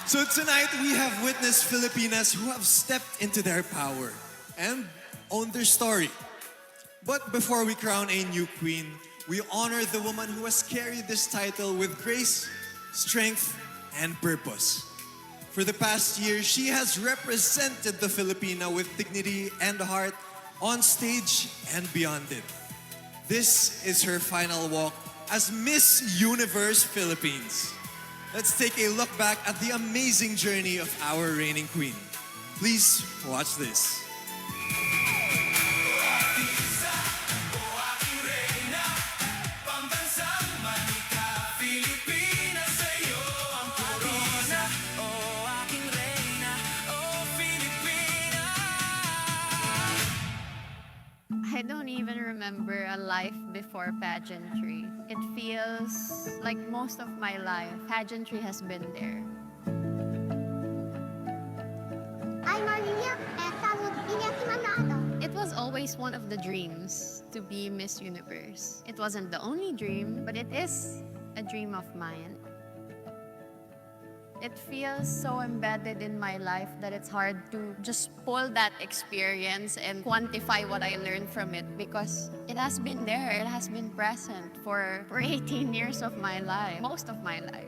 So tonight we have witnessed Filipinas who have stepped into their power and owned their story. But before we crown a new queen, we honor the woman who has carried this title with grace, strength, and purpose. For the past year, she has represented the Filipina with dignity and heart on stage and beyond it. This is her final walk as Miss Universe Philippines. Let's take a look back at the amazing journey of our reigning queen. Please watch this. Ahtisa, o aking reyna, pambansang manika, Pilipinas sa'yo ang corona. O aking reyna, o Filipina. I don't even remember a life before pageantry. It feels like most of my life, pageantry has been there. I'm Maria and I would be Manado. It was always one of the dreams to be Miss Universe. It wasn't the only dream, but it is a dream of mine. It feels so embedded in my life that it's hard to just pull that experience and quantify what I learned from it because it has been there, it has been present for 18 years of my life, most of my life.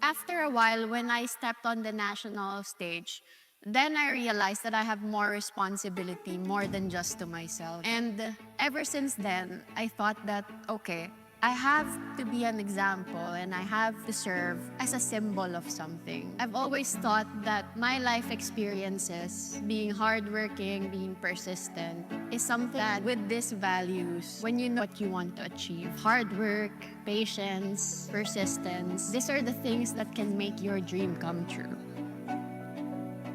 After a while, when I stepped on the national stage, then I realized that I have more responsibility, more than just to myself. And ever since then, I thought that, okay, I have to be an example and I have to serve as a symbol of something. I've always thought that my life experiences, being hardworking, being persistent, is something that with these values, when you know what you want to achieve, hard work, patience, persistence, these are the things that can make your dream come true.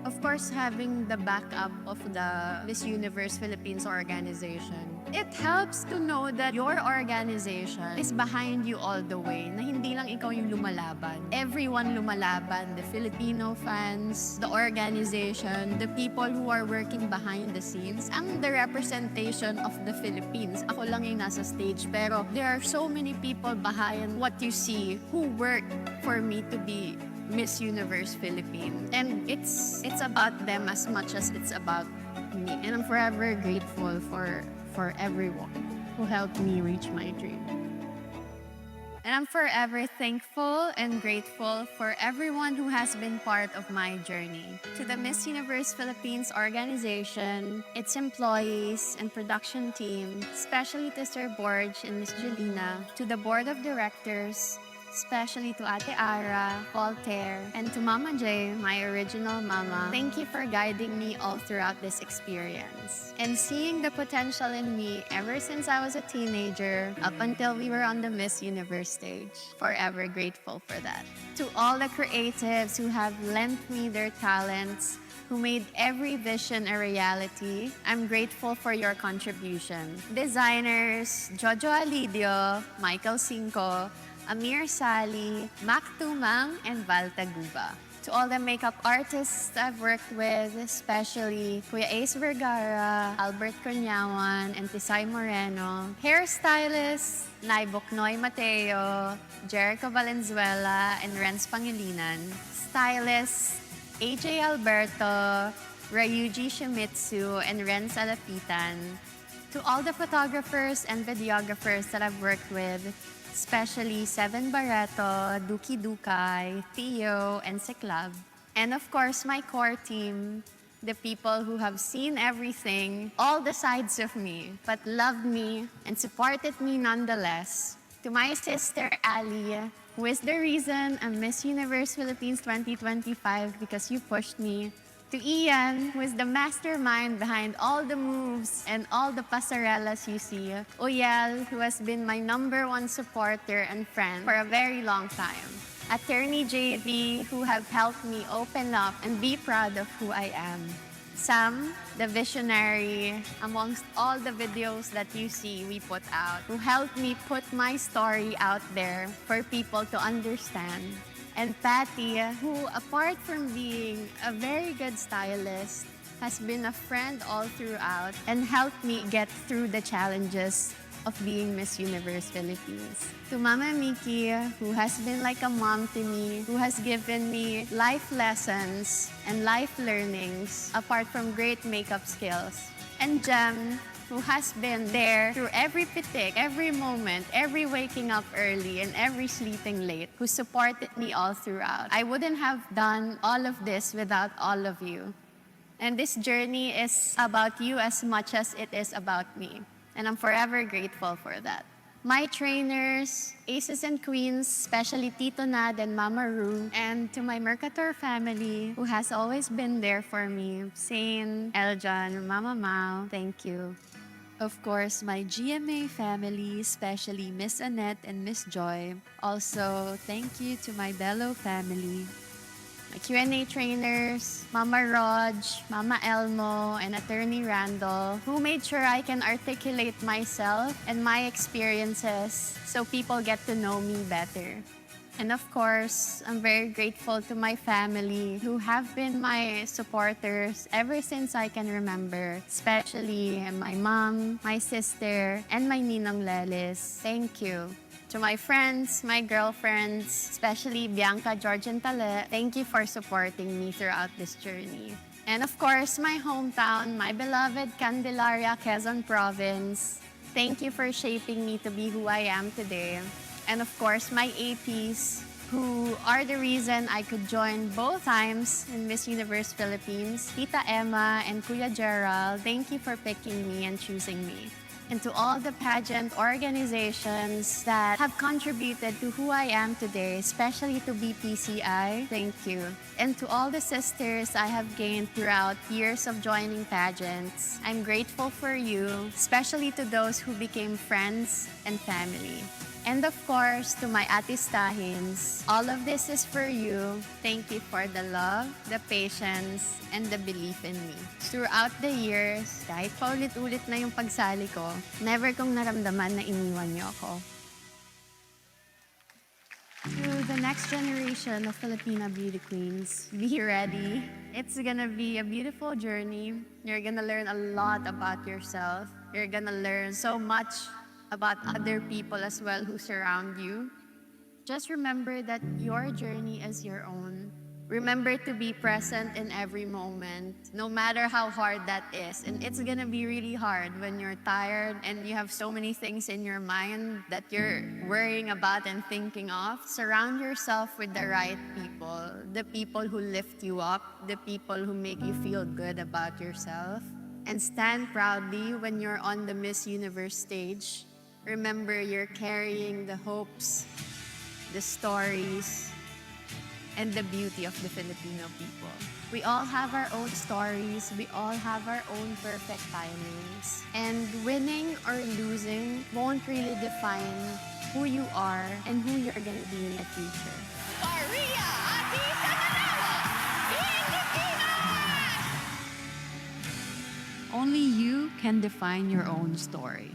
Of course, having the backup of the Miss Universe Philippines organization, it helps to know that your organization is behind you all the way, na hindi lang ikaw yung lumalaban. Everyone lumalaban, the Filipino fans, the organization, the people who are working behind the scenes, ang the representation of the Philippines. Ako lang yung nasa stage, pero there are so many people behind what you see who work for me to be Miss Universe Philippines. And it's about them as much as it's about me. And I'm forever grateful for everyone who helped me reach my dream. And I'm forever thankful and grateful for everyone who has been part of my journey. To the Miss Universe Philippines organization, its employees and production team, especially to Sir Borge and Miss Julina, to the board of directors, especially to Ate Ara, Voltaire, and to Mama J, my original mama. Thank you for guiding me all throughout this experience and seeing the potential in me ever since I was a teenager up until we were on the Miss Universe stage. Forever grateful for that. To all the creatives who have lent me their talents, who made every vision a reality, I'm grateful for your contribution. Designers, Jojo Alidio, Michael Cinco, Amir Sali, Mac Tumang, and Val Taguba. To all the makeup artists I've worked with, especially Kuya Ace Vergara, Albert Cunyawan, and Tisay Moreno. Hairstylists, Naibok Noy Mateo, Jericho Valenzuela, and Renz Pangilinan. Stylists, AJ Alberto, Ryuji Shimizu, and Renz Alapitan. To all the photographers and videographers that I've worked with, especially Seven Barreto, Duki Dukay, Theo, and Siklab. And of course, my core team, the people who have seen everything, all the sides of me, but loved me and supported me nonetheless. To my sister, Ali, who is the reason I'm Miss Universe Philippines 2025 because you pushed me. To Ian, who is the mastermind behind all the moves and all the pasarellas you see. Oyel, who has been my #1 supporter and friend for a very long time. Attorney JV, who have helped me open up and be proud of who I am. Sam, the visionary, amongst all the videos that you see we put out, who helped me put my story out there for people to understand. And Patty, who apart from being a very good stylist, has been a friend all throughout and helped me get through the challenges of being Miss Universe Philippines. To Mama Miki, who has been like a mom to me, who has given me life lessons and life learnings apart from great makeup skills. And Jem, who has been there through every pitik, every moment, every waking up early, and every sleeping late, who supported me all throughout. I wouldn't have done all of this without all of you. And this journey is about you as much as it is about me. And I'm forever grateful for that. My trainers, aces and queens, especially Tito Nad and Mama Ru, and to my Mercator family who has always been there for me, Sane, Eljan, Mama Mao, thank you. Of course, my GMA family, especially Miss Annette and Miss Joy. Also, thank you to my Bello family. My Q&A trainers, Mama Raj, Mama Elmo, and Attorney Randall, who made sure I can articulate myself and my experiences so people get to know me better. And of course, I'm very grateful to my family who have been my supporters ever since I can remember, especially my mom, my sister, and my ninang Lelis. Thank you. To my friends, my girlfriends, especially Bianca, George, and Tale, thank you for supporting me throughout this journey. And of course, my hometown, my beloved Candelaria, Quezon Province. Thank you for shaping me to be who I am today. And of course, my APs, who are the reason I could join both times in Miss Universe Philippines. Tita Emma and Kuya Gerald, thank you for picking me and choosing me. And to all the pageant organizations that have contributed to who I am today, especially to BPCI, thank you. And to all the sisters I have gained throughout years of joining pageants, I'm grateful for you, especially to those who became friends and family. And of course, to my Ahtistahins, all of this is for you. Thank you for the love, the patience, and the belief in me. Throughout the years, kahit paulit-ulit na yung pagsali ko, never kong naramdaman na iniwan niyo ako. To the next generation of Filipina beauty queens, be ready. It's gonna be a beautiful journey. You're gonna learn a lot about yourself. You're gonna learn so much about other people as well who surround you. Just remember that your journey is your own. Remember to be present in every moment, no matter how hard that is. And it's gonna be really hard when you're tired and you have so many things in your mind that you're worrying about and thinking of. Surround yourself with the right people, the people who lift you up, the people who make you feel good about yourself. And stand proudly when you're on the Miss Universe stage. Remember, you're carrying the hopes, the stories, and the beauty of the Filipino people. We all have our own stories. We all have our own perfect timings. And winning or losing won't really define who you are and who you're going to be in the future. Maria Ahtisa Pilipinas! Only you can define your own story.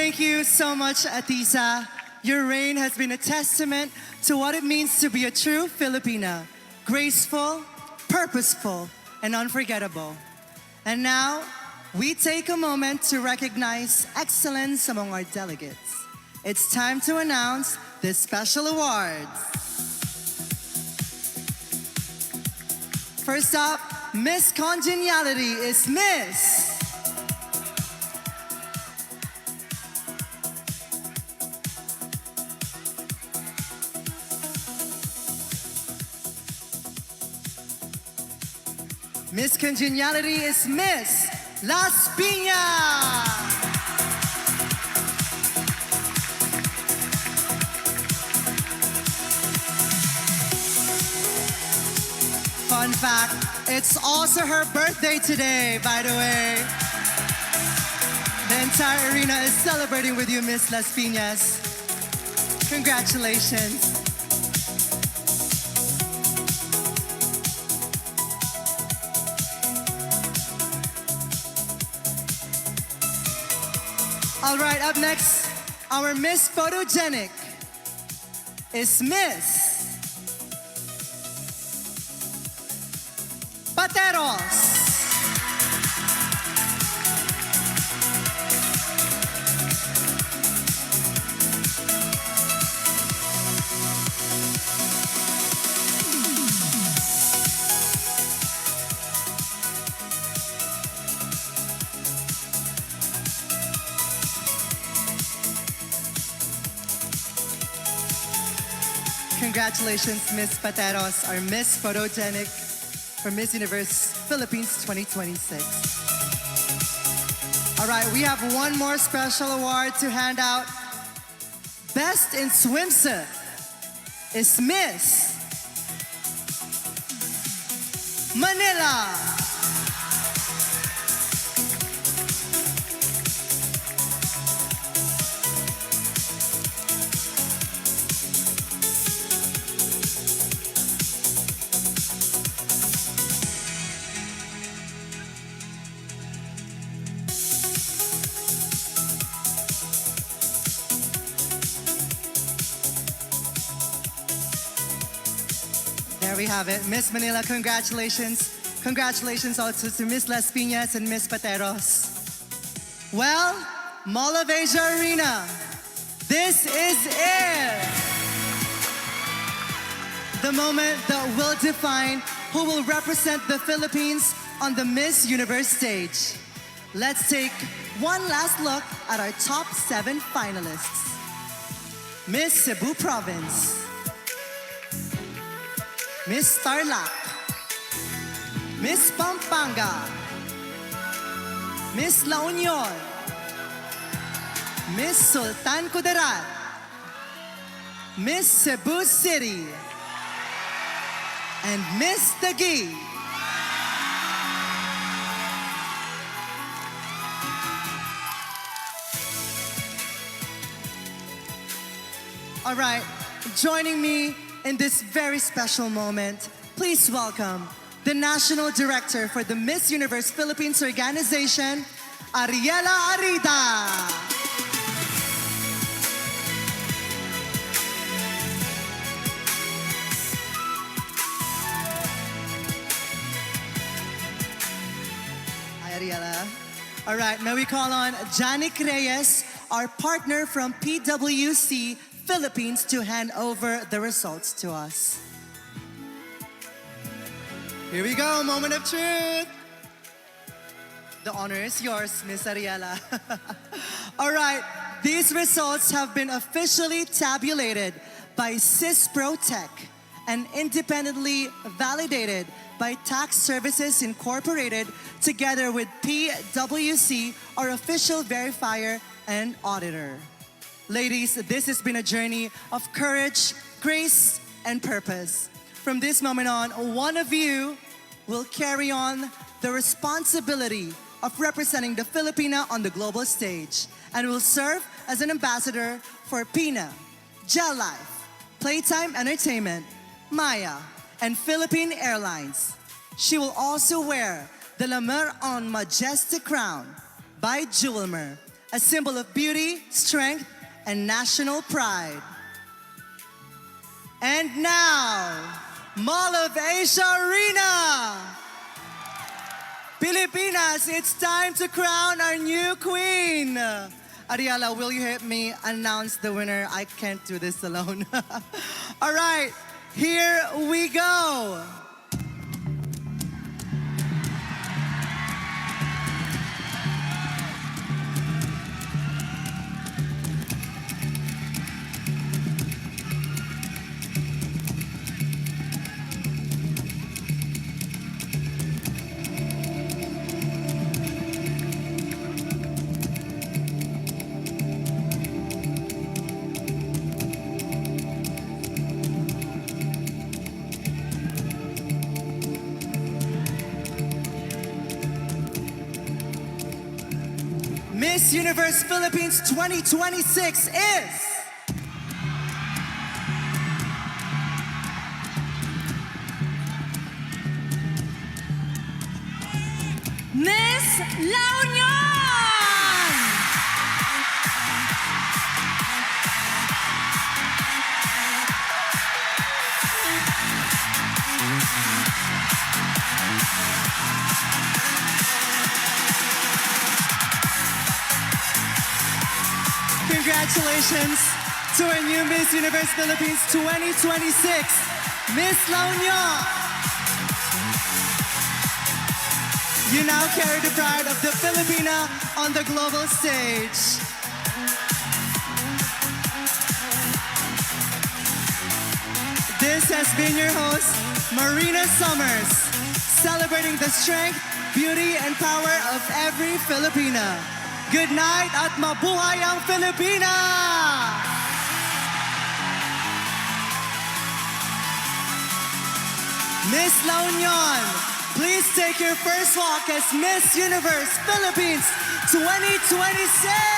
Thank you so much, Ahtisa. Your reign has been a testament to what it means to be a true Filipina. Graceful, purposeful, and unforgettable. And now, we take a moment to recognize excellence among our delegates. It's time to announce the special awards. First up, Miss Congeniality is Miss Miss Congeniality is Miss Las Piñas. Fun fact, it's also her birthday today, by the way. The entire arena is celebrating with you, Miss Las Piñas. Congratulations. All right, up next, our Miss Photogenic is Miss Pateros. Congratulations, Miss Pateros, our Miss Photogenic for Miss Universe Philippines 2026. All right, we have one more special award to hand out. Best in Swimsuit is Miss Manila. There we have it. Miss Manila, congratulations. Congratulations also to Miss Las Piñas and Miss Pateros. Well, Mall of Asia Arena, this is it. The moment that will define who will represent the Philippines on the Miss Universe stage. Let's take one last look at our top 7 finalists. Miss Cebu Province, Miss Tarlac, Miss Pampanga, Miss La Union, Miss Sultan Kudarat, Miss Cebu City, and Miss Taguig. All right, joining me in this very special moment, please welcome the National Director for the Miss Universe Philippines organization, Ariela Arida. Hi, Ariela. All right, may we call on Janik Reyes, our partner from PwC Philippines, to hand over the results to us. Here we go, moment of truth. The honor is yours, Miss Ariela. All right, these results have been officially tabulated by CISPROTEC and independently validated by Tax Services Incorporated together with PwC, our official verifier and auditor. Ladies, this has been a journey of courage, grace, and purpose. From this moment on, one of you will carry on the responsibility of representing the Filipina on the global stage and will serve as an ambassador for PINA, Gel Life, Playtime Entertainment, Maya, and Philippine Airlines. She will also wear the La Mer en Majestic crown by Jewelmer, a symbol of beauty, strength, and national pride. And now, Mall of Asia Arena. Pilipinas, it's time to crown our new queen. Ariela, will you help me announce the winner? I can't do this alone. All right, here we go. Miss Universe Philippines 2026 is... Miss La Union! Congratulations to our new Miss Universe Philippines 2026, Miss La Union. You now carry the pride of the Filipina on the global stage. This has been your host, Marina Summers, celebrating the strength, beauty, and power of every Filipina. Good night at mabuhay ang Filipina! Miss La Union, please take your first walk as Miss Universe Philippines 2026!